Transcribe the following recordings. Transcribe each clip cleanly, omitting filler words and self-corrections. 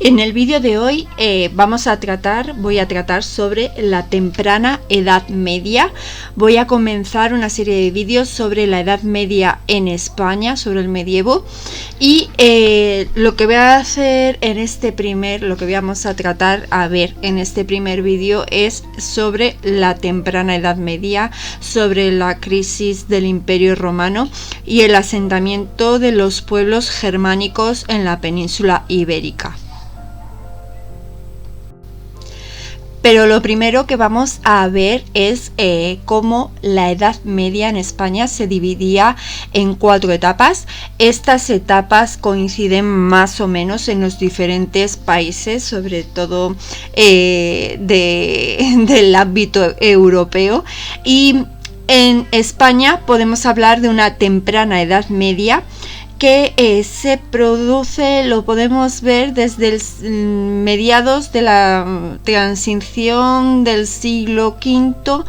En el vídeo de hoy voy a tratar sobre la temprana Edad Media. Voy a comenzar una serie de vídeos sobre la Edad Media en España, sobre el medievo. Y lo que voy a hacer lo que vamos a tratar en este primer vídeo es sobre la temprana Edad Media, sobre la crisis del Imperio Romano y el asentamiento de los pueblos germánicos en la península ibérica. Pero lo primero que vamos a ver es cómo la Edad Media en España se dividía en 4 etapas. Estas etapas coinciden más o menos en los diferentes países, sobre todo del ámbito europeo. Y en España podemos hablar de una temprana Edad Media que se produce, lo podemos ver desde mediados de la transición del siglo V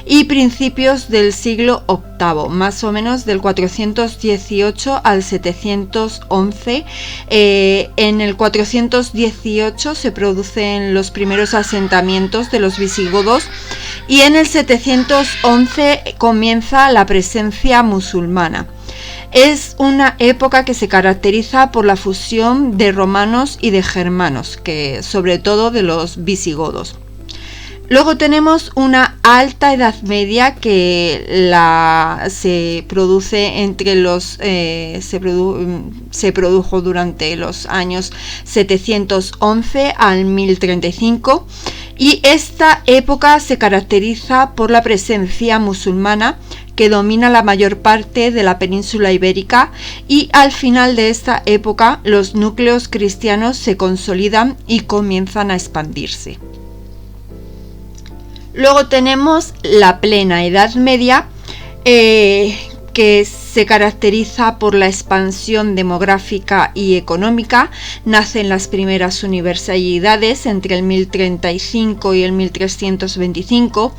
y principios del siglo VIII, más o menos del 418 al 711. En el 418 se producen los primeros asentamientos de los visigodos y en el 711 comienza la presencia musulmana. Es una época que se caracteriza por la fusión de romanos y de germanos, que sobre todo de los visigodos. Luego tenemos una alta Edad Media que se produjo durante los años 711 al 1035 y esta época se caracteriza por la presencia musulmana que domina la mayor parte de la península ibérica, y al final de esta época los núcleos cristianos se consolidan y comienzan a expandirse. Luego tenemos la plena Edad Media, que se caracteriza por la expansión demográfica y económica. Nacen las primeras universidades entre el 1035 y el 1325.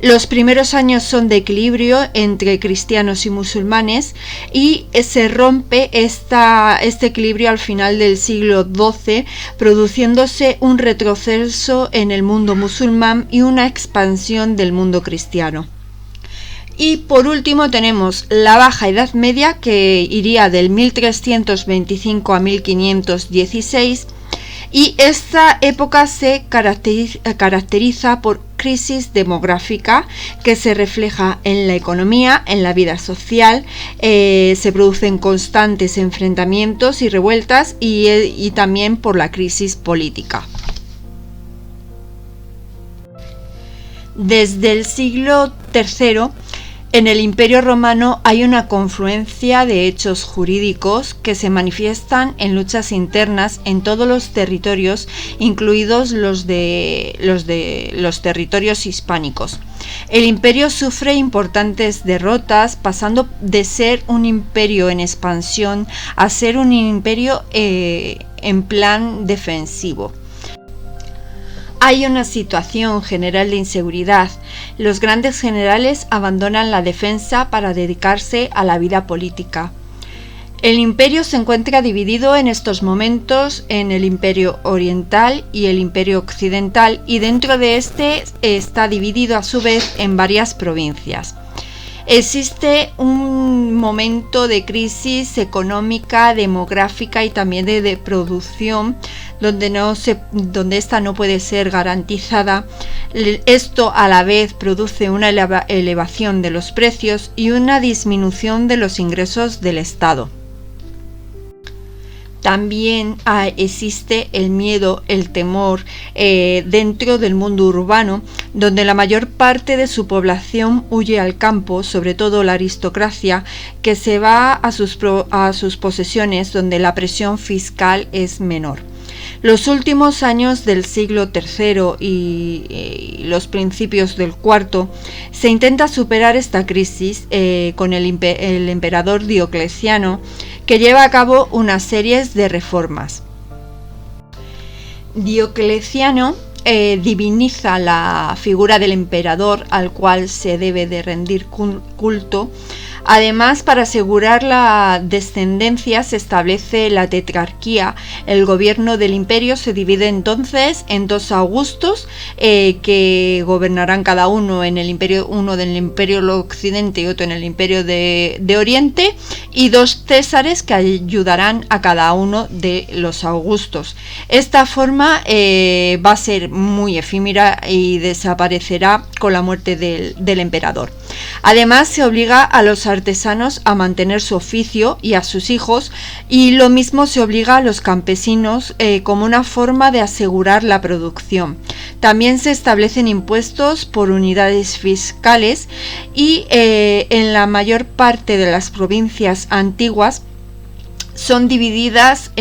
Los primeros años son de equilibrio entre cristianos y musulmanes y se rompe este equilibrio al final del siglo XII, produciéndose un retroceso en el mundo musulmán y una expansión del mundo cristiano. Y por último tenemos la Baja Edad Media, que iría del 1325 a 1516, y esta época se caracteriza por crisis demográfica que se refleja en la economía, en la vida social. Se producen constantes enfrentamientos y revueltas y también por la crisis política. Desde el siglo III, en el Imperio Romano hay una confluencia de hechos jurídicos que se manifiestan en luchas internas en todos los territorios, incluidos los territorios hispánicos. El imperio sufre importantes derrotas, pasando de ser un imperio en expansión a ser un imperio en plan defensivo. Hay una situación general de inseguridad. Los grandes generales abandonan la defensa para dedicarse a la vida política. El imperio se encuentra dividido en estos momentos en el imperio oriental y el imperio occidental, y dentro de este está dividido a su vez en varias provincias. Existe un momento de crisis económica, demográfica y también de producción, donde esta no puede ser garantizada. Esto a la vez produce una elevación de los precios y una disminución de los ingresos del Estado. También existe el miedo, el temor dentro del mundo urbano, donde la mayor parte de su población huye al campo, sobre todo la aristocracia, que se va a sus posesiones, donde la presión fiscal es menor. Los últimos años del siglo III y los principios del IV se intenta superar esta crisis con el emperador Diocleciano, que lleva a cabo una serie de reformas. Diocleciano diviniza la figura del emperador, al cual se debe de rendir culto, Además, para asegurar la descendencia se establece la tetrarquía. El gobierno del imperio se divide entonces en 2 Augustos que gobernarán cada uno en el imperio, uno del imperio de Occidente y otro en el imperio de Oriente, y 2 Césares que ayudarán a cada uno de los Augustos. Esta forma va a ser muy efímera y desaparecerá con la muerte del emperador. Además, se obliga a los artesanos a mantener su oficio y a sus hijos, y lo mismo se obliga a los campesinos como una forma de asegurar la producción. También se establecen impuestos por unidades fiscales y en la mayor parte de las provincias antiguas son divididas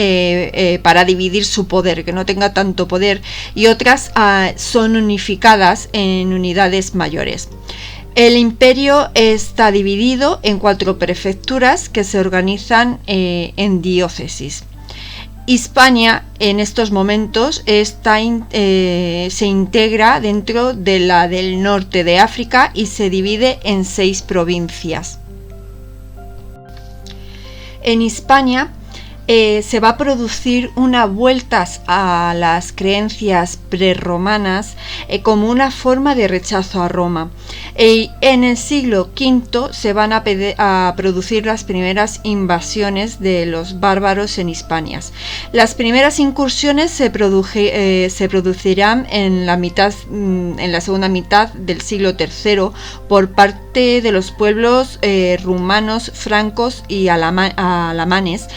para dividir su poder, que no tenga tanto poder, y otras son unificadas en unidades mayores. El imperio está dividido en 4 prefecturas que se organizan en diócesis. Hispania en estos momentos se integra dentro de la del norte de África y se divide en 6 provincias. En Hispania se va a producir una vuelta a las creencias prerromanas como una forma de rechazo a Roma. En el siglo V se van a producir las primeras invasiones de los bárbaros en Hispania. Las primeras incursiones se producirán en la segunda mitad del siglo III por parte de los pueblos rumanos, francos y alamanes.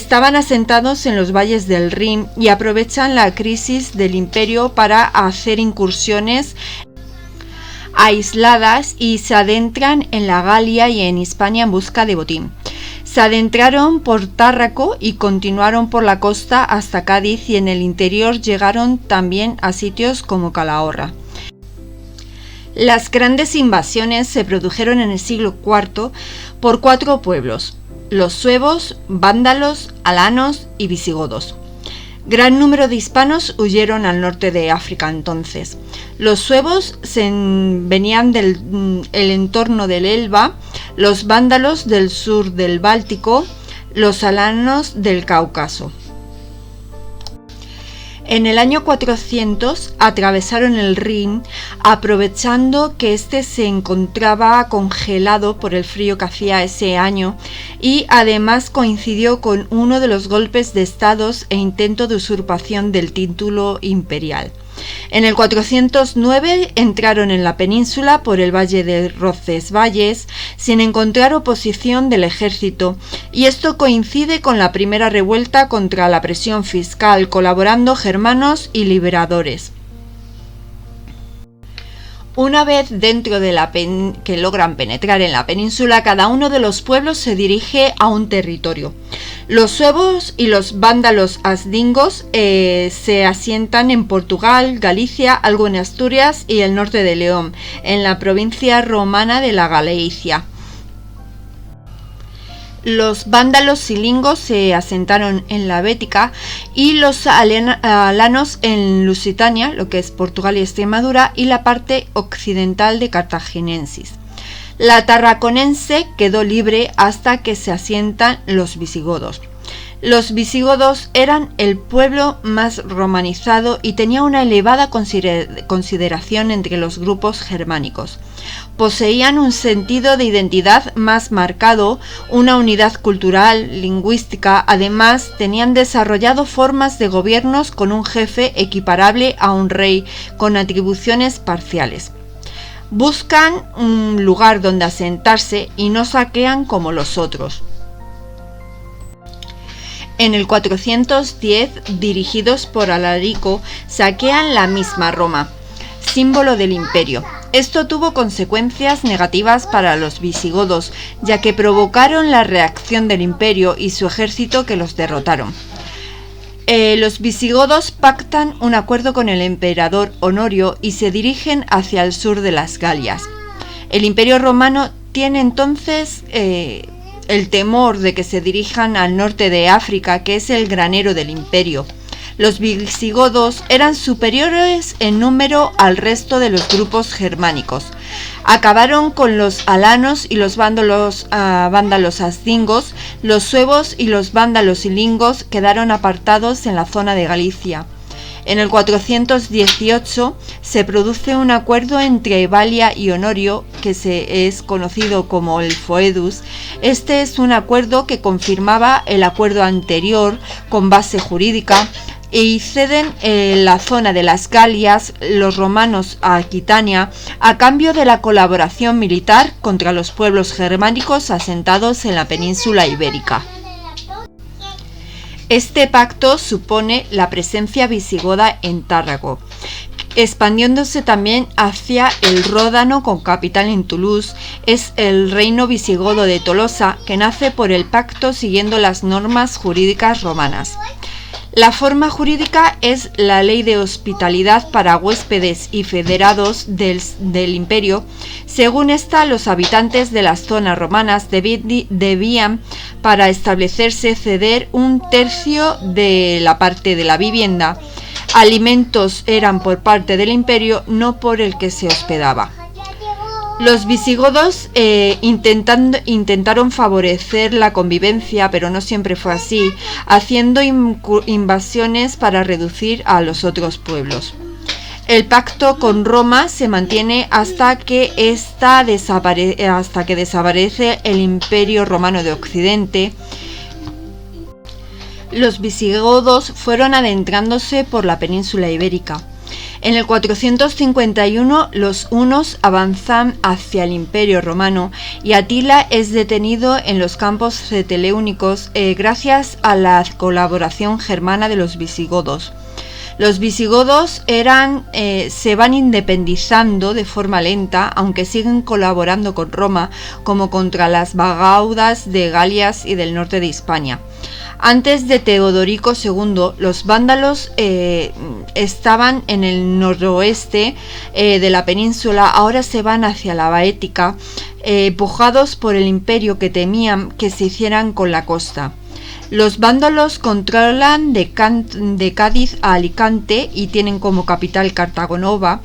Estaban asentados en los valles del Rin y aprovechan la crisis del imperio para hacer incursiones aisladas y se adentran en la Galia y en Hispania en busca de botín. Se adentraron por Tárraco y continuaron por la costa hasta Cádiz, y en el interior llegaron también a sitios como Calahorra. Las grandes invasiones se produjeron en el siglo IV por 4 pueblos: los suevos, vándalos, alanos y visigodos. Gran número de hispanos huyeron al norte de África entonces. Los suevos venían del entorno del Elba, los vándalos del sur del Báltico, los alanos del Cáucaso. En el año 400 atravesaron el Rin, aprovechando que este se encontraba congelado por el frío que hacía ese año, y además coincidió con uno de los golpes de estados e intento de usurpación del título imperial. En el 409 entraron en la península por el valle de Roncesvalles sin encontrar oposición del ejército, y esto coincide con la primera revuelta contra la presión fiscal, colaborando germanos y liberadores. Una vez dentro de que logran penetrar en la península, cada uno de los pueblos se dirige a un territorio. Los suevos y los vándalos asdingos se asientan en Portugal, Galicia, algo en Asturias y el norte de León, en la provincia romana de la Galicia. Los vándalos silingos se asentaron en la Bética y los alanos en Lusitania, lo que es Portugal y Extremadura, y la parte occidental de Cartaginensis. La tarraconense quedó libre hasta que se asientan los visigodos. Los visigodos eran el pueblo más romanizado y tenía una elevada consideración entre los grupos germánicos. Poseían un sentido de identidad más marcado, una unidad cultural, lingüística. Además, tenían desarrollado formas de gobiernos con un jefe equiparable a un rey, con atribuciones parciales. Buscan un lugar donde asentarse y no saquean como los otros. En el 410, dirigidos por Alarico, saquean la misma Roma, símbolo del imperio. Esto tuvo consecuencias negativas para los visigodos, ya que provocaron la reacción del imperio y su ejército, que los derrotaron. Los visigodos pactan un acuerdo con el emperador Honorio y se dirigen hacia el sur de las Galias. El imperio romano tiene entonces el temor de que se dirijan al norte de África, que es el granero del imperio. Los visigodos eran superiores en número al resto de los grupos germánicos. Acabaron con los alanos y los vándalos astingos. Los suevos y los vándalos ilingos quedaron apartados en la zona de Galicia. En el 418 se produce un acuerdo entre Evalia y Honorio, que es conocido como el Foedus. Este es un acuerdo que confirmaba el acuerdo anterior con base jurídica, y ceden la zona de las Galias los romanos a Aquitania a cambio de la colaboración militar contra los pueblos germánicos asentados en la península ibérica. Este pacto supone la presencia visigoda en Tárrago, expandiéndose también hacia el Ródano con capital en Toulouse. Es el reino visigodo de Tolosa, que nace por el pacto siguiendo las normas jurídicas romanas. La forma jurídica es la ley de hospitalidad para huéspedes y federados del imperio. Según esta, los habitantes de las zonas romanas debían, para establecerse, ceder 1/3 de la parte de la vivienda. Alimentos eran por parte del imperio, no por el que se hospedaba. Los visigodos intentaron favorecer la convivencia, pero no siempre fue así, haciendo invasiones para reducir a los otros pueblos. El pacto con Roma se mantiene hasta que desaparece el Imperio Romano de Occidente. Los visigodos fueron adentrándose por la península ibérica. En el 451 los hunos avanzan hacia el Imperio Romano y Atila es detenido en los campos ceteleunicos gracias a la colaboración germana de los visigodos. Los visigodos se van independizando de forma lenta, aunque siguen colaborando con Roma, como contra las bagaudas de Galias y del norte de Hispania. Antes de Teodorico II, los vándalos estaban en el noroeste de la península. Ahora se van hacia la Baética, empujados por el imperio, que temían que se hicieran con la costa. Los vándalos controlan de Cádiz a Alicante y tienen como capital Cartagonova.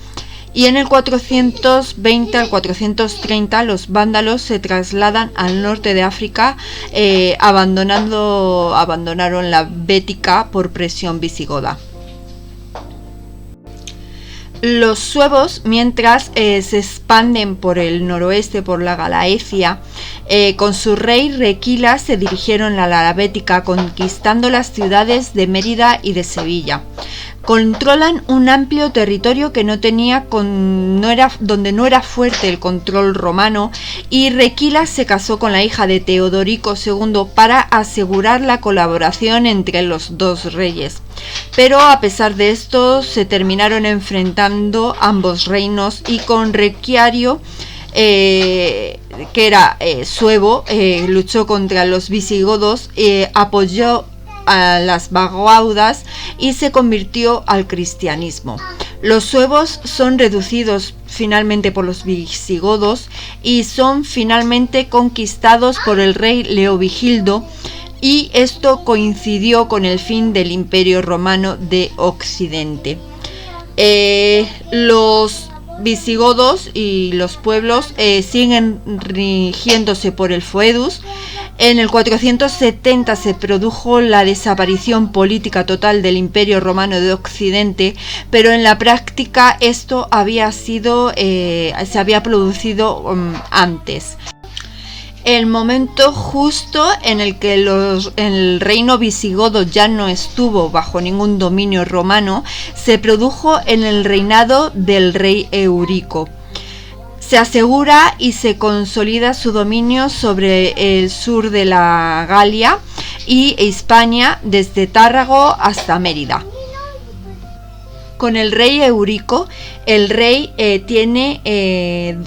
Y en el 420 al 430 los vándalos se trasladan al norte de África, abandonaron la Bética por presión visigoda. Los suevos, mientras se expanden por el noroeste, por la Galaecia, con su rey Requila se dirigieron a la Bética, conquistando las ciudades de Mérida y de Sevilla. Controlan un amplio territorio que donde no era fuerte el control romano, y Requila se casó con la hija de Teodorico II para asegurar la colaboración entre los dos reyes. Pero a pesar de esto se terminaron enfrentando ambos reinos, y con Requiario, que era suevo, luchó contra los visigodos, apoyó a las bagaudas y se convirtió al cristianismo. Los suevos son reducidos finalmente por los visigodos y son finalmente conquistados por el rey Leovigildo, y esto coincidió con el fin del Imperio Romano de Occidente. Los visigodos y los pueblos siguen rigiéndose por el Foedus. En el 470 se produjo la desaparición política total del Imperio Romano de Occidente, pero en la práctica esto se había producido antes. El momento justo en el que el reino visigodo ya no estuvo bajo ningún dominio romano se produjo en el reinado del rey Eurico. Se asegura y se consolida su dominio sobre el sur de la Galia y Hispania, desde Tárrago hasta Mérida. Con el rey Eurico, el rey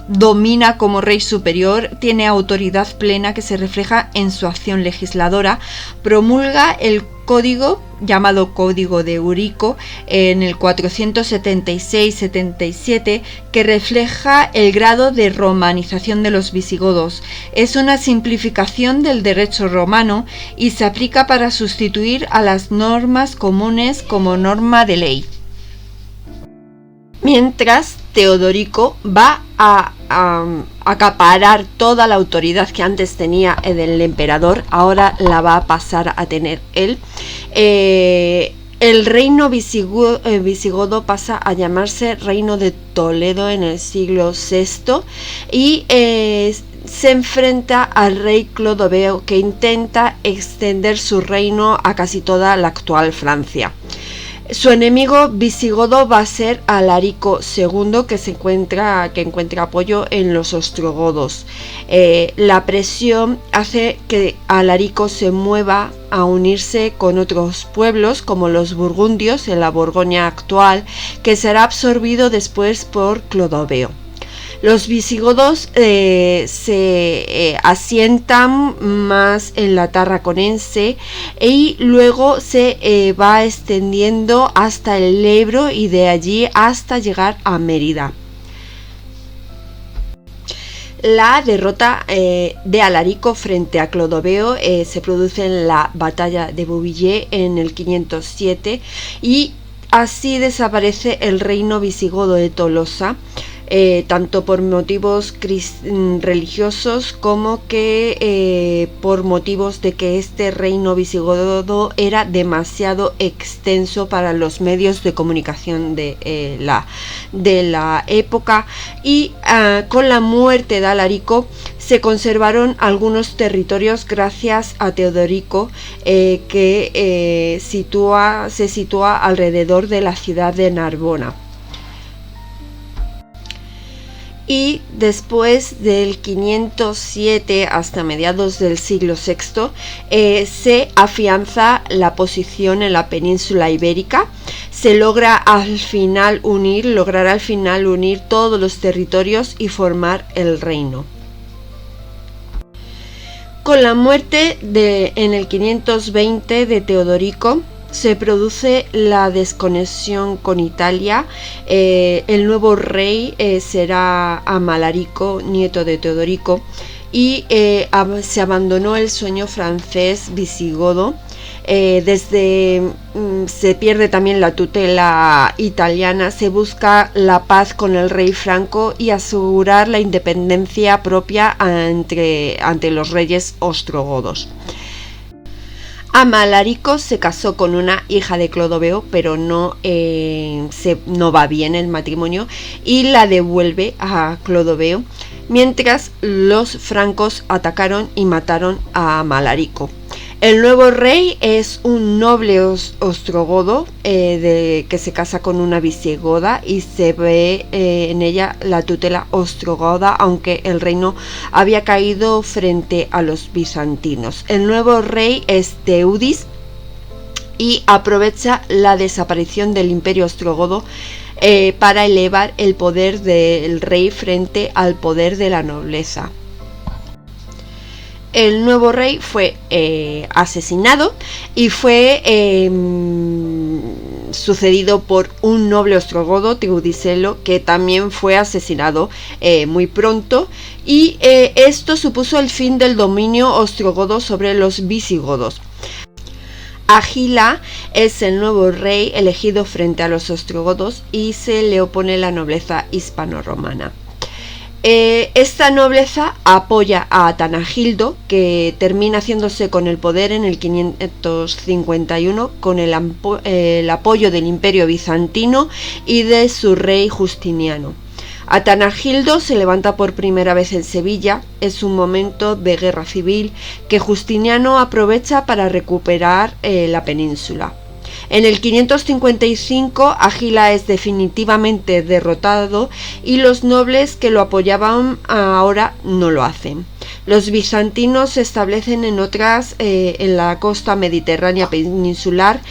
domina como rey superior, tiene autoridad plena que se refleja en su acción legisladora, promulga el código llamado Código de Eurico en el 476-77, que refleja el grado de romanización de los visigodos. Es una simplificación del derecho romano y se aplica para sustituir a las normas comunes como norma de ley. Mientras, Teodorico va a acaparar toda la autoridad que antes tenía el emperador, ahora la va a pasar a tener él. El reino visigodo pasa a llamarse Reino de Toledo en el siglo VI y se enfrenta al rey Clodoveo, que intenta extender su reino a casi toda la actual Francia. Su enemigo visigodo va a ser Alarico II, que encuentra apoyo en los ostrogodos. La presión hace que Alarico se mueva a unirse con otros pueblos como los burgundios en la Borgoña actual, que será absorbido después por Clodoveo. Los visigodos se asientan más en la Tarraconense y luego se va extendiendo hasta el Ebro y de allí hasta llegar a Mérida. La derrota de Alarico frente a Clodoveo se produce en la batalla de Bouvillers en el 507 y así desaparece el reino visigodo de Tolosa. Tanto por motivos religiosos como que por motivos de que este reino visigodo era demasiado extenso para los medios de comunicación de la época, y con la muerte de Alarico se conservaron algunos territorios gracias a Teodorico, que se sitúa alrededor de la ciudad de Narbona. Y después del 507 hasta mediados del siglo VI se afianza la posición en la península ibérica. Se logrará al final unir todos los territorios y formar el reino. Con la muerte en el 520 de Teodorico, se produce la desconexión con Italia. El nuevo rey será Amalarico, nieto de Teodorico, y se abandonó el sueño francés visigodo. Se pierde también la tutela italiana, se busca la paz con el rey franco y asegurar la independencia propia ante los reyes ostrogodos. Amalarico se casó con una hija de Clodoveo, pero no va bien el matrimonio y la devuelve a Clodoveo, mientras los francos atacaron y mataron a Amalarico. El nuevo rey es un noble ostrogodo que se casa con una visigoda y se ve en ella la tutela ostrogoda, aunque el reino había caído frente a los bizantinos. El nuevo rey es Teudis y aprovecha la desaparición del imperio ostrogodo para elevar el poder del rey frente al poder de la nobleza. El nuevo rey fue asesinado y fue sucedido por un noble ostrogodo, Teudicelo, que también fue asesinado muy pronto, y esto supuso el fin del dominio ostrogodo sobre los visigodos. Agila es el nuevo rey elegido frente a los ostrogodos y se le opone la nobleza hispano-romana. Esta nobleza apoya a Atanagildo, que termina haciéndose con el poder en el 551 con el apoyo del Imperio Bizantino y de su rey Justiniano. Atanagildo se levanta por primera vez en Sevilla. Es un momento de guerra civil que Justiniano aprovecha para recuperar la península. En el 555 Agila es definitivamente derrotado y los nobles que lo apoyaban ahora no lo hacen. Los bizantinos se establecen en la costa mediterránea peninsular,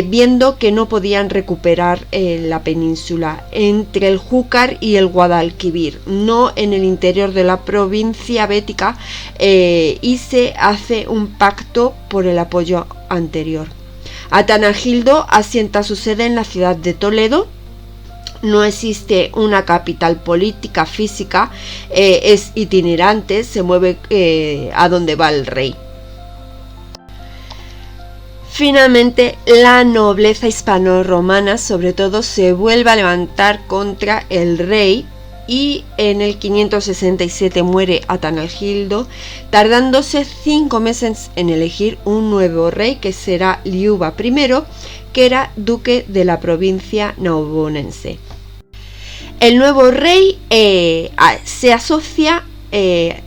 viendo que no podían recuperar la península entre el Júcar y el Guadalquivir, no en el interior de la provincia bética, y se hace un pacto por el apoyo anterior. Atanagildo asienta su sede en la ciudad de Toledo. No existe una capital política física, es itinerante, se mueve a donde va el rey. Finalmente, la nobleza hispano-romana, sobre todo, se vuelve a levantar contra el rey y en el 567 muere Atanagildo, tardándose 5 meses en elegir un nuevo rey que será Liuba I, que era duque de la provincia narbonense. El nuevo rey se asocia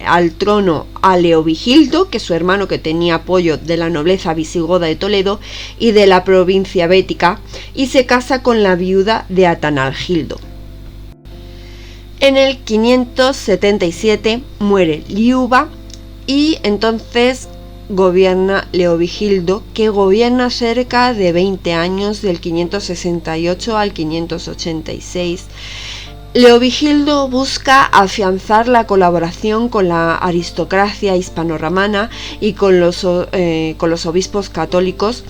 al trono a Leovigildo, que es su hermano, que tenía apoyo de la nobleza visigoda de Toledo y de la provincia bética, y se casa con la viuda de Atanagildo. En el 577 muere Liuba y entonces gobierna Leovigildo, que gobierna cerca de 20 años, del 568 al 586. Leovigildo busca afianzar la colaboración con la aristocracia hispano-romana y con los obispos católicos.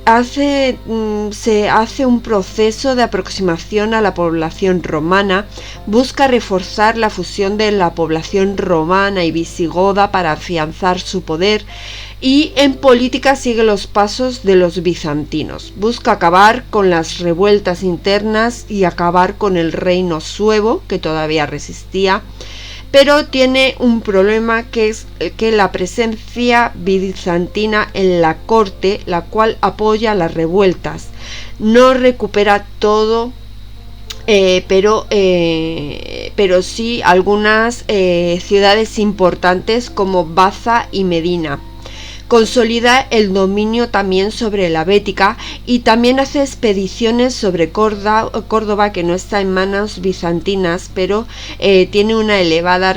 Se hace un proceso de aproximación a la población romana, busca reforzar la fusión de la población romana y visigoda para afianzar su poder, y en política sigue los pasos de los bizantinos. Busca acabar con las revueltas internas y acabar con el reino suevo, que todavía resistía, pero tiene un problema, que es que la presencia bizantina en la corte, la cual apoya las revueltas, no recupera todo, pero sí algunas ciudades importantes como Baza y Medina. Consolida el dominio también sobre la Bética y también hace expediciones sobre Córdoba, que no está en manos bizantinas, pero tiene una elevada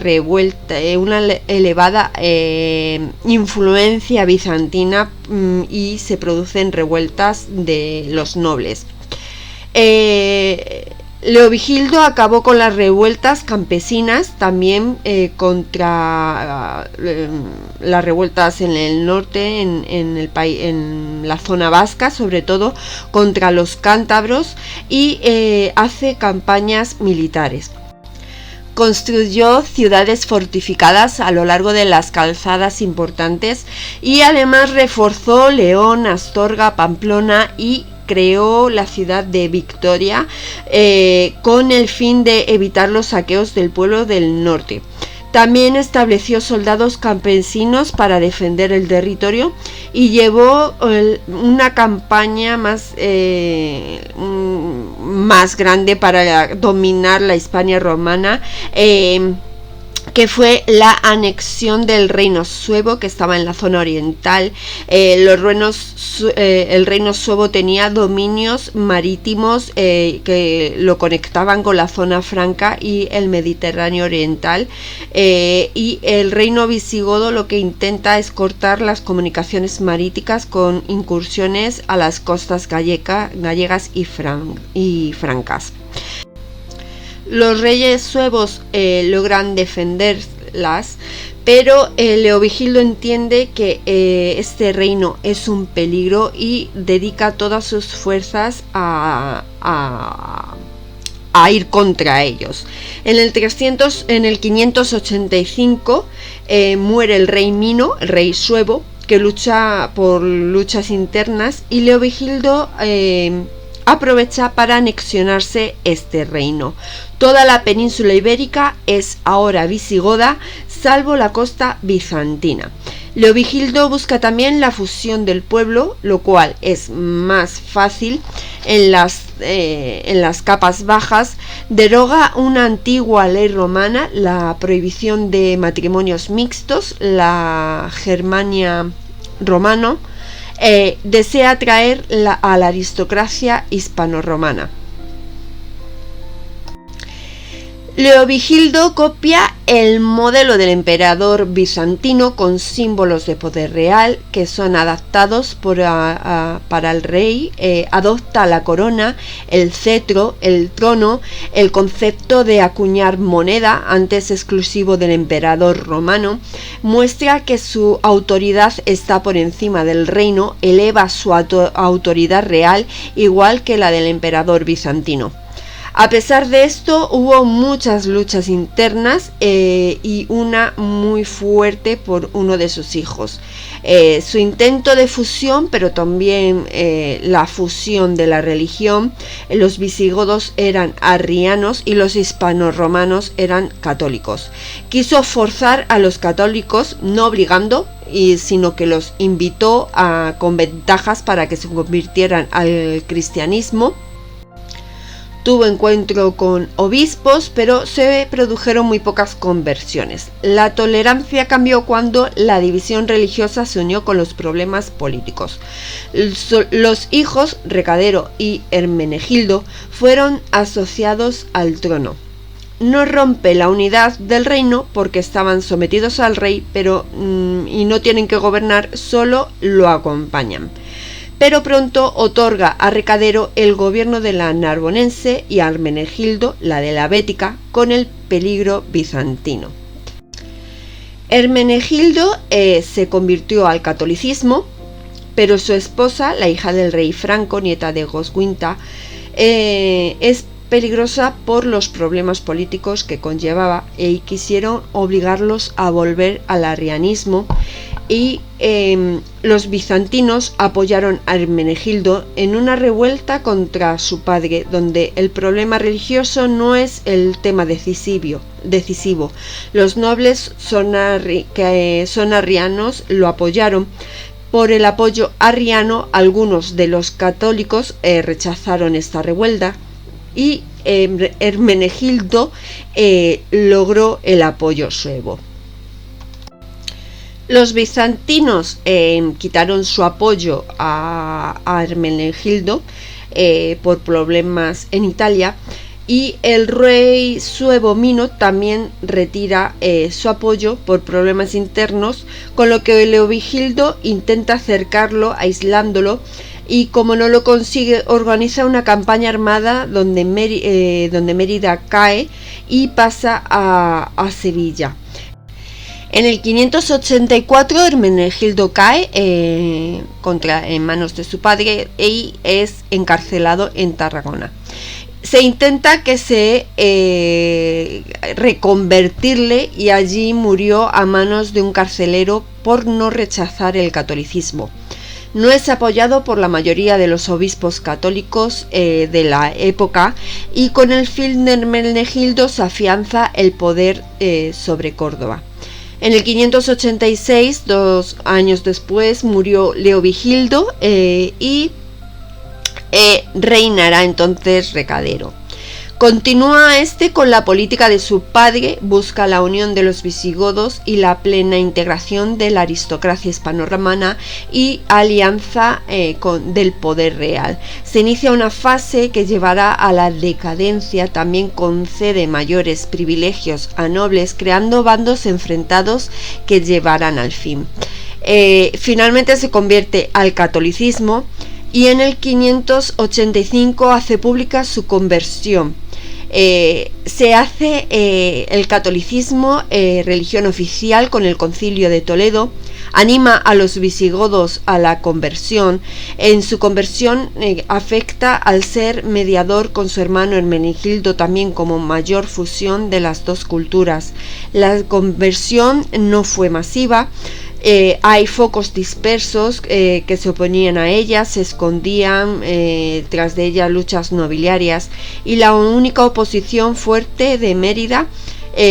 influencia bizantina, y se producen revueltas de los nobles. Leovigildo acabó con las revueltas campesinas, también contra las revueltas en el norte, en la zona vasca, sobre todo contra los cántabros, y hace campañas militares. Construyó ciudades fortificadas a lo largo de las calzadas importantes y además reforzó León, Astorga, Pamplona y creó la ciudad de Victoria, con el fin de evitar los saqueos del pueblo del norte. También estableció soldados campesinos para defender el territorio y llevó una campaña más grande para dominar la Hispania romana, que fue la anexión del reino suevo, que estaba en la zona oriental. El reino suevo tenía dominios marítimos que lo conectaban con la zona franca y el Mediterráneo oriental, y el reino visigodo lo que intenta es cortar las comunicaciones marítimas con incursiones a las costas gallegas y francas. Los reyes suevos logran defenderlas, pero Leovigildo entiende que este reino es un peligro y dedica todas sus fuerzas a ir contra ellos. En el 585 muere el rey Mino, el rey suevo, que lucha por luchas internas, y Leovigildo aprovecha para anexionarse este reino. Toda la península ibérica es ahora visigoda, salvo la costa bizantina. Leovigildo busca también la fusión del pueblo, lo cual es más fácil en las capas bajas. Deroga una antigua ley romana, la prohibición de matrimonios mixtos, la Germania romano. Desea atraer a la aristocracia hispano-romana. Leovigildo copia el modelo del emperador bizantino con símbolos de poder real que son adaptados para el rey. Adopta la corona, el cetro, el trono, el concepto de acuñar moneda, antes exclusivo del emperador romano. Muestra que su autoridad está por encima del reino, eleva su autoridad real igual que la del emperador bizantino. A pesar de esto, hubo muchas luchas internas y una muy fuerte por uno de sus hijos. Su intento de fusión, pero también la fusión de la religión. Los visigodos eran arrianos y los hispanorromanos eran católicos. Quiso forzar a los católicos, no obligando, sino que los invitó con ventajas para que se convirtieran al cristianismo. Tuvo encuentro con obispos, pero se produjeron muy pocas conversiones. La tolerancia cambió cuando la división religiosa se unió con los problemas políticos. Los hijos, Recadero y Hermenegildo, fueron asociados al trono. No rompe la unidad del reino porque estaban sometidos al rey, y no tienen que gobernar, solo lo acompañan. Pero pronto otorga a Recadero el gobierno de la Narbonense y a Hermenegildo la de la Bética, con el peligro bizantino. Hermenegildo se convirtió al catolicismo, pero su esposa, la hija del rey Franco, nieta de Goswinta, es peligrosa por los problemas políticos que conllevaba y quisieron obligarlos a volver al arrianismo. Y los bizantinos apoyaron a Hermenegildo en una revuelta contra su padre, donde el problema religioso no es el tema decisivo. Los nobles que son arrianos lo apoyaron. Por el apoyo arriano, algunos de los católicos rechazaron esta revuelta y Hermenegildo logró el apoyo suevo. Los bizantinos quitaron su apoyo a Hermenegildo por problemas en Italia, y el rey suevo Mino también retira su apoyo por problemas internos, con lo que Leovigildo intenta acercarlo aislándolo, y como no lo consigue, organiza una campaña armada donde Mérida cae y pasa a Sevilla. En el 584 Hermenegildo cae en manos de su padre y es encarcelado en Tarragona. Se intenta que se reconvertirle, y allí murió a manos de un carcelero por no rechazar el catolicismo. No es apoyado por la mayoría de los obispos católicos de la época, y con el fin de Hermenegildo se afianza el poder sobre Córdoba. En el 586, 2 años después, murió Leovigildo y reinará entonces Recadero. Continúa con la política de su padre, busca la unión de los visigodos y la plena integración de la aristocracia hispanorromana y alianza del poder real. Se inicia una fase que llevará a la decadencia. También concede mayores privilegios a nobles, creando bandos enfrentados que llevarán al fin. Finalmente se convierte al catolicismo y en el 585 hace pública su conversión. Se hace el catolicismo religión oficial con el Concilio de Toledo, anima a los visigodos a la conversión. En su conversión afecta al ser mediador con su hermano Hermenegildo, también como mayor fusión de las dos culturas. La conversión no fue masiva. Hay focos dispersos que se oponían a ella, se escondían tras de ella luchas nobiliarias, y la única oposición fuerte de Mérida,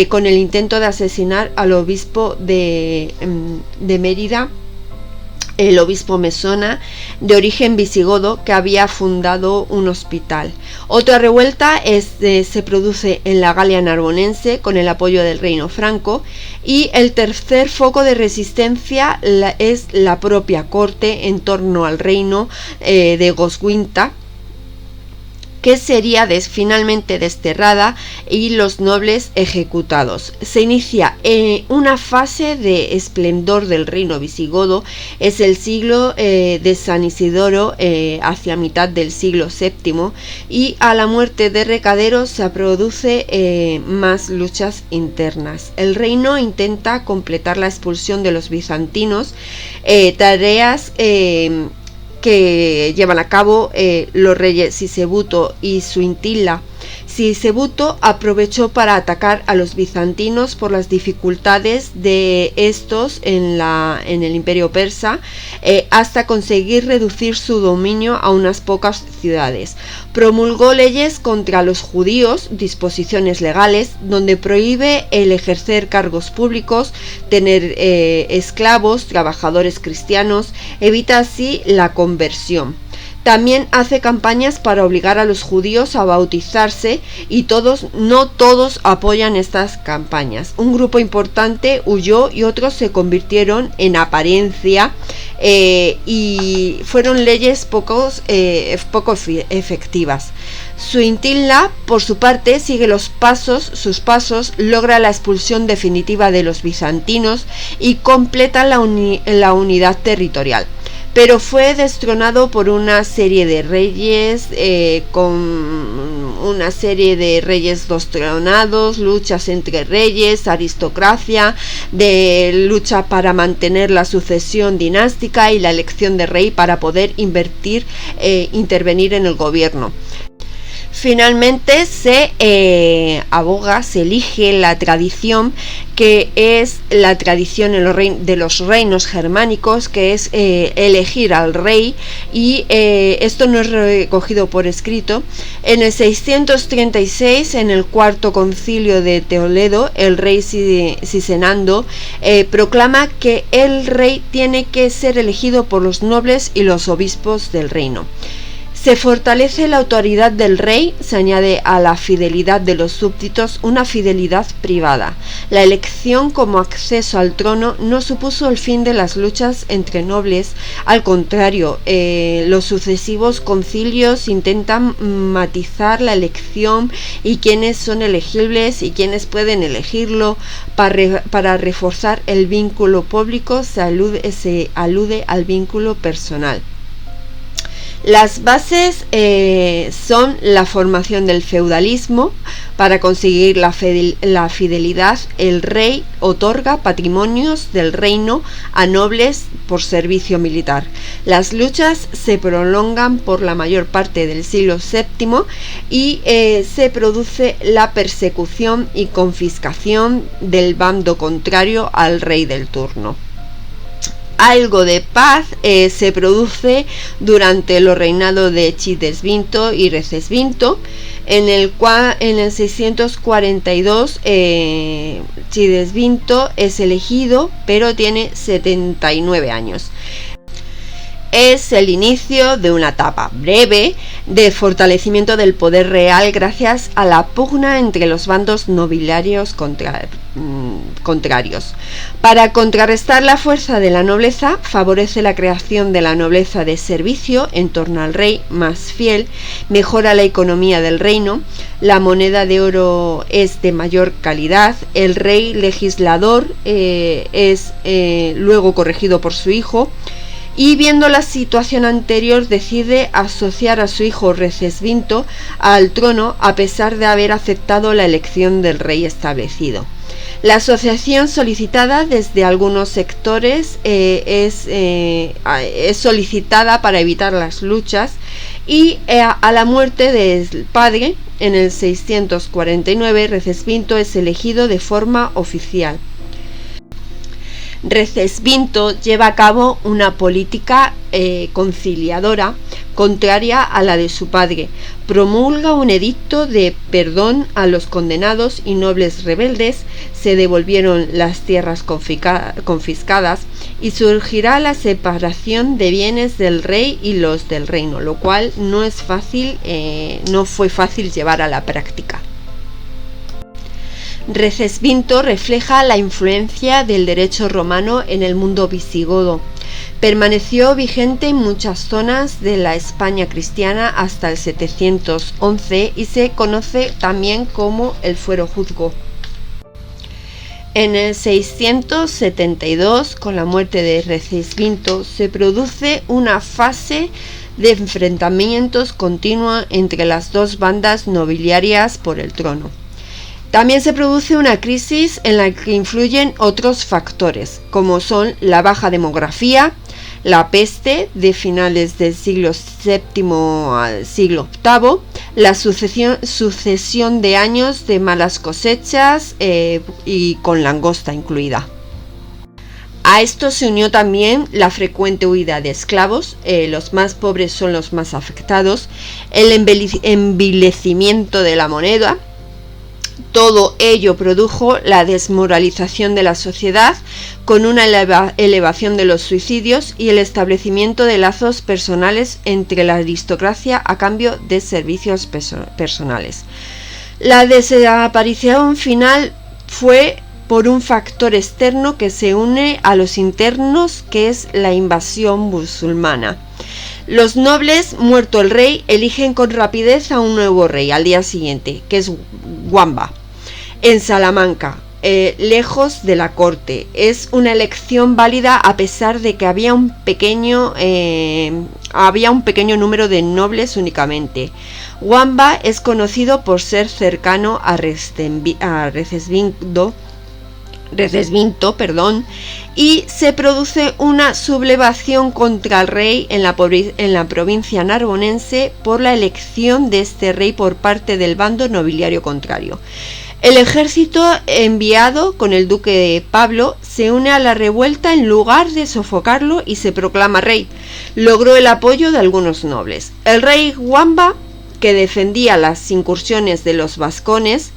con el intento de asesinar al obispo de Mérida, el obispo Mesona, de origen visigodo, que había fundado un hospital. Otra revuelta se produce en la Galia Narbonense con el apoyo del reino franco, y el tercer foco de resistencia es la propia corte en torno al reino de Goswinta, que sería finalmente desterrada y los nobles ejecutados. Se inicia una fase de esplendor del reino visigodo. Es el siglo de San Isidoro, hacia mitad del siglo VII, y a la muerte de Recadero se produce más luchas internas. El reino intenta completar la expulsión de los bizantinos, tareas que llevan a cabo los reyes Sisebuto y Suintila. Sisebuto aprovechó para atacar a los bizantinos por las dificultades de estos en el imperio persa, hasta conseguir reducir su dominio a unas pocas ciudades. Promulgó leyes contra los judíos, disposiciones legales, donde prohíbe el ejercer cargos públicos, tener esclavos, trabajadores cristianos, evita así la conversión. También hace campañas para obligar a los judíos a bautizarse y no todos apoyan estas campañas. Un grupo importante huyó y otros se convirtieron en apariencia, y fueron leyes poco efectivas. Suintila, por su parte, sigue sus pasos, logra la expulsión definitiva de los bizantinos y completa la unidad territorial. Pero fue destronado por una serie de reyes, destronados, luchas entre reyes, aristocracia, de lucha para mantener la sucesión dinástica y la elección de rey para poder intervenir en el gobierno. Finalmente se elige la tradición, que es la tradición de los reinos germánicos, que es elegir al rey, y esto no es recogido por escrito. En el 636, en el cuarto concilio de Toledo, el rey Sisenando proclama que el rey tiene que ser elegido por los nobles y los obispos del reino. Se fortalece la autoridad del rey, se añade a la fidelidad de los súbditos una fidelidad privada. La elección como acceso al trono no supuso el fin de las luchas entre nobles, al contrario, los sucesivos concilios intentan matizar la elección y quiénes son elegibles y quiénes pueden elegirlo. Para reforzar el vínculo público se alude al vínculo personal. Las bases son la formación del feudalismo. Para conseguir la fidelidad, el rey otorga patrimonios del reino a nobles por servicio militar. Las luchas se prolongan por la mayor parte del siglo VII y se produce la persecución y confiscación del bando contrario al rey del turno. Algo de paz se produce durante los reinados de Cidesvinto y Recesvinto, en el 642 Cidesvinto es elegido, pero tiene 79 años. Es el inicio de una etapa breve de fortalecimiento del poder real gracias a la pugna entre los bandos nobiliarios contrarios. Para contrarrestar la fuerza de la nobleza, favorece la creación de la nobleza de servicio en torno al rey más fiel, mejora la economía del reino, la moneda de oro es de mayor calidad, el rey legislador es luego corregido por su hijo, y viendo la situación anterior decide asociar a su hijo Recesvinto al trono a pesar de haber aceptado la elección del rey establecido. La asociación solicitada desde algunos sectores es solicitada para evitar las luchas, y a la muerte del padre en el 649 Recesvinto es elegido de forma oficial. Recesvinto lleva a cabo una política conciliadora contraria a la de su padre. Promulga un edicto de perdón a los condenados y nobles rebeldes, se devolvieron las tierras confiscadas y surgirá la separación de bienes del rey y los del reino, lo cual no fue fácil llevar a la práctica. Recesvinto refleja la influencia del derecho romano en el mundo visigodo. Permaneció vigente en muchas zonas de la España cristiana hasta el 711 y se conoce también como el fuero juzgo. En el 672, con la muerte de Recesvinto, se produce una fase de enfrentamientos continua entre las dos bandas nobiliarias por el trono. También se produce una crisis en la que influyen otros factores, como son la baja demografía, la peste de finales del siglo VII al siglo VIII, la sucesión de años de malas cosechas y con langosta incluida. A esto se unió también la frecuente huida de esclavos, los más pobres son los más afectados, el envilecimiento de la moneda. Todo ello produjo la desmoralización de la sociedad, con una elevación de los suicidios y el establecimiento de lazos personales entre la aristocracia a cambio de servicios personales. La desaparición final fue por un factor externo que se une a los internos, que es la invasión musulmana. Los nobles, muerto el rey, eligen con rapidez a un nuevo rey al día siguiente, que es Wamba, en Salamanca, lejos de la corte. Es una elección válida a pesar de que había un pequeño número de nobles únicamente. Wamba es conocido por ser cercano a Recesvinto, y se produce una sublevación contra el rey en la provincia narbonense por la elección de este rey por parte del bando nobiliario contrario. El ejército enviado con el duque Pablo se une a la revuelta en lugar de sofocarlo y se proclama rey. Logró el apoyo de algunos nobles. El rey Wamba, que defendía las incursiones de los vascones,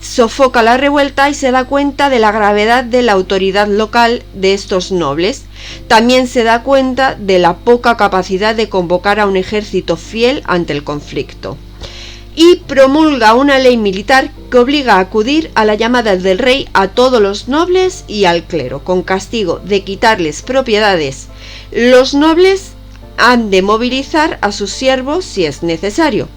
sofoca la revuelta y se da cuenta de la gravedad de la autoridad local de estos nobles. También se da cuenta de la poca capacidad de convocar a un ejército fiel ante el conflicto. Y promulga una ley militar que obliga a acudir a la llamada del rey a todos los nobles y al clero, con castigo de quitarles propiedades. Los nobles han de movilizar a sus siervos si es necesario.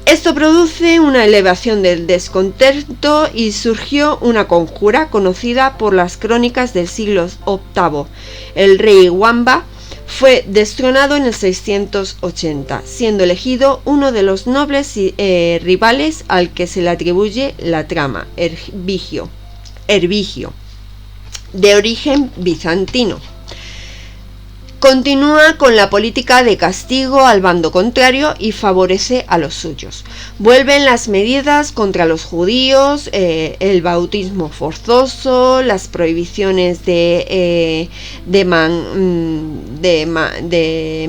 Esto produce una elevación del descontento y surgió una conjura conocida por las crónicas del siglo VIII. El rey Wamba fue destronado en el 680, siendo elegido uno de los nobles rivales al que se le atribuye la trama, Hervigio, de origen bizantino. Continúa con la política de castigo al bando contrario y favorece a los suyos. Vuelven las medidas contra los judíos, el bautismo forzoso, las prohibiciones de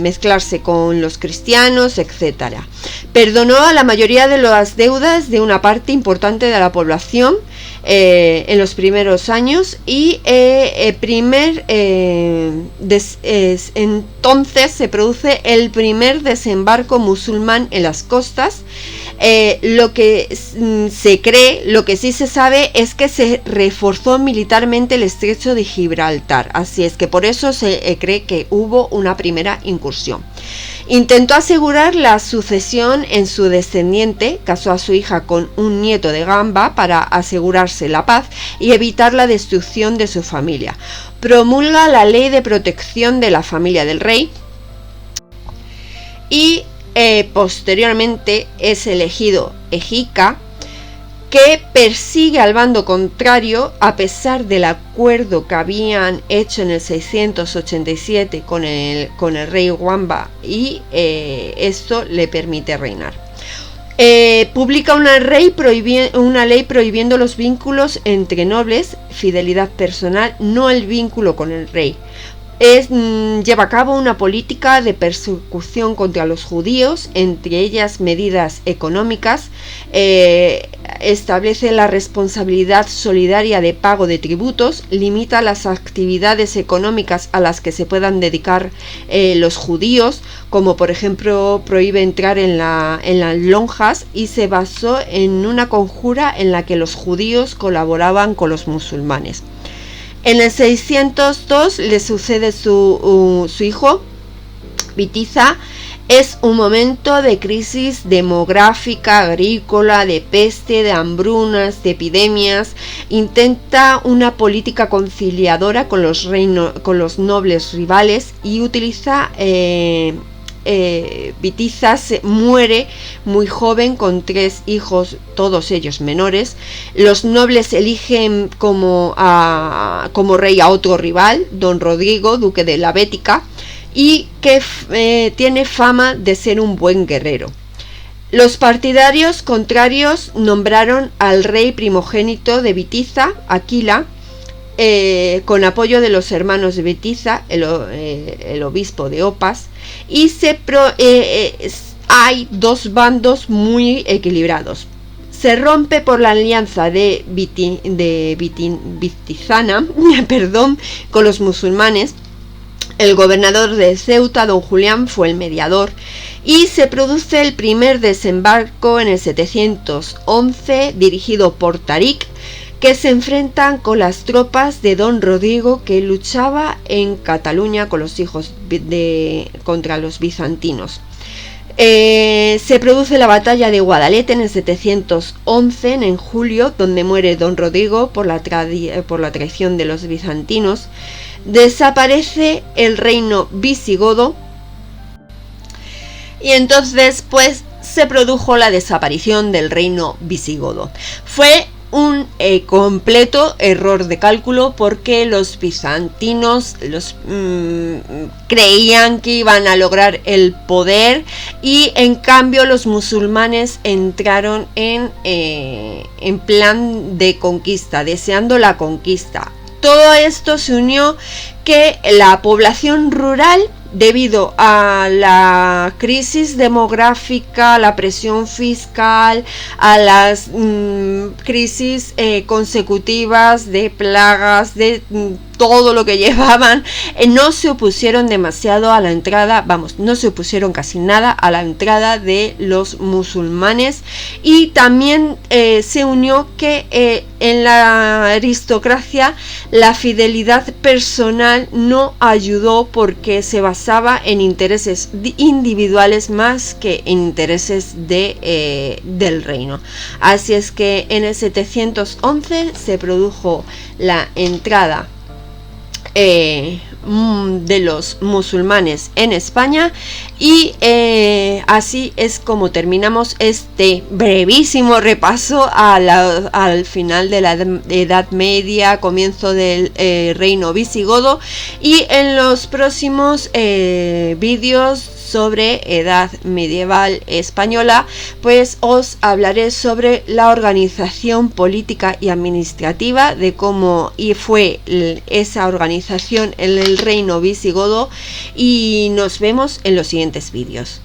mezclarse con los cristianos, etc. Perdonó a la mayoría de las deudas de una parte importante de la población en los primeros años y entonces se produce el primer desembarco musulmán en las costas. Lo que sí se sabe es que se reforzó militarmente el estrecho de Gibraltar, así es que por eso se cree que hubo una primera incursión. Intentó asegurar la sucesión en su descendiente, casó a su hija con un nieto de Gamba para asegurarse la paz y evitar la destrucción de su familia. Promulga la ley de protección de la familia del rey y posteriormente es elegido Egica, que persigue al bando contrario a pesar del acuerdo que habían hecho en el 687 con el rey Wamba, y esto le permite reinar. Publica una ley prohibiendo los vínculos entre nobles, fidelidad personal, no el vínculo con el rey. Lleva a cabo una política de persecución contra los judíos, entre ellas medidas económicas, establece la responsabilidad solidaria de pago de tributos, limita las actividades económicas a las que se puedan dedicar los judíos, como por ejemplo prohíbe entrar en las lonjas, y se basó en una conjura en la que los judíos colaboraban con los musulmanes. En el 602 le sucede su hijo, Witiza. Es un momento de crisis demográfica, agrícola, de peste, de hambrunas, de epidemias. Intenta una política conciliadora con los nobles rivales y utiliza Witiza muere muy joven con 3 hijos, todos ellos menores. Los nobles eligen como rey a otro rival, don Rodrigo, duque de la Bética, y que tiene fama de ser un buen guerrero. Los partidarios contrarios nombraron al rey primogénito de Witiza, Aquila, con apoyo de los hermanos de Witiza, el obispo de Opas, y hay 2 bandos muy equilibrados. Se rompe por la alianza de Witizana con los musulmanes. El gobernador de Ceuta, don Julián, fue el mediador, y se produce el primer desembarco en el 711 dirigido por Tarik, que se enfrentan con las tropas de don Rodrigo, que luchaba en Cataluña con los hijos contra los bizantinos. Se produce la batalla de Guadalete en el 711, en julio, donde muere don Rodrigo por la traición de los bizantinos. Desaparece el reino visigodo, y entonces pues se produjo la desaparición del reino visigodo. Fue un completo error de cálculo, porque los bizantinos creían que iban a lograr el poder, y en cambio los musulmanes entraron en plan de conquista, deseando la conquista. Todo esto se unió que la población rural, debido a la crisis demográfica, a la presión fiscal, a las crisis consecutivas de plagas, de todo lo que llevaban, no se opusieron demasiado a la entrada, no se opusieron casi nada a la entrada de los musulmanes. Y también se unió que en la aristocracia la fidelidad personal no ayudó, porque se basaba en intereses individuales más que en intereses del reino. Así es que en el 711 se produjo la entrada de los musulmanes en España, y así es como terminamos este brevísimo repaso al final de la Edad Media, comienzo del reino visigodo. Y en los próximos vídeos sobre edad medieval española, pues os hablaré sobre la organización política y administrativa, de cómo fue esa organización en el reino visigodo, y nos vemos en los siguientes vídeos.